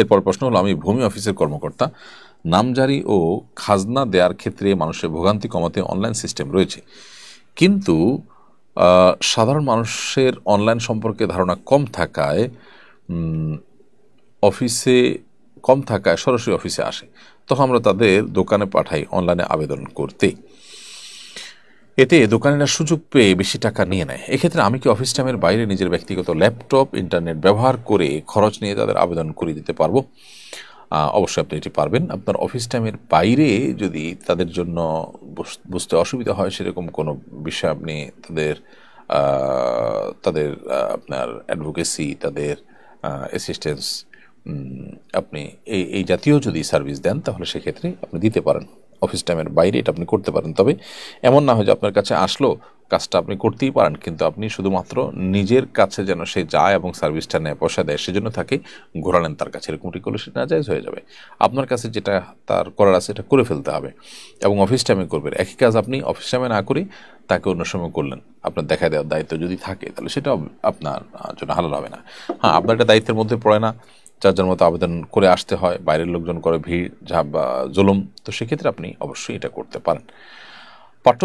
এরপর প্রশ্ন হলো, আমি ভূমি অফিসের কর্মকর্তা। নামজারি ও খাজনা দেওয়ার ক্ষেত্রে মানুষের ভোগান্তি কমাতে অনলাইন সিস্টেম রয়েছে, কিন্তু সাধারণ মানুষের অনলাইন সম্পর্কে ধারণা অফিসে কম থাকায় সরাসরি অফিসে আসে, তখন আমরা তাদের দোকানে পাঠাই অনলাইনে আবেদন করতে। এতে দোকানিরা সুযোগ পেয়ে বেশি টাকা নিয়ে নেয়। এক্ষেত্রে আমি কি অফিস টাইমের বাইরে নিজের ব্যক্তিগত ল্যাপটপ ইন্টারনেট ব্যবহার করে খরচ নিয়ে তাদের আবেদন করিয়ে দিতে পারবো? অবশ্যই আপনি এটি পারবেন। আপনার অফিস টাইমের বাইরে যদি তাদের জন্য বুঝতে অসুবিধা হয় সেরকম কোনো বিষয়, আপনি তাদের তাদের আপনার অ্যাডভোকেসি, তাদের অ্যাসিস্ট্যান্স, আপনি এই জাতীয় যদি সার্ভিস দেন তাহলে সেক্ষেত্রে আপনি দিতে পারেন। অফিস টাইমের বাইরে এটা আপনি করতে পারেন। তবে এমন না হয় যে আপনার কাছে আসলো, কাজটা আপনি করতেই পারেন, কিন্তু আপনি শুধুমাত্র নিজের কাছে যেন সে যায় এবং সার্ভিসটা নেয়, পয়সা দেয়, সেজন্য তাকে ঘোরালেন তার কাছে, এরকমটি করলে সেটা নাজায়েজ হয়ে যাবে। আপনার কাছে যেটা তার করার আছে এটা করে ফেলতে হবে এবং অফিস টাইমে করবেন। একই কাজ আপনি অফিস টাইমে না করে তাকে অন্য সময় করলেন, আপনার দেখা দেওয়ার দায়িত্ব যদি থাকে তাহলে সেটাও আপনার জন্য হালাল হবে না। হ্যাঁ, আপনার এটা দায়িত্বের মধ্যে পড়ে না, যার যার মতো আবেদন করে আসতে হয়, বাইরের লোকজন করে ভিড় ঝাপ বা জুলুম, তো সেক্ষেত্রে আপনি অবশ্যই এটা করতে পারেন। পাঠ্য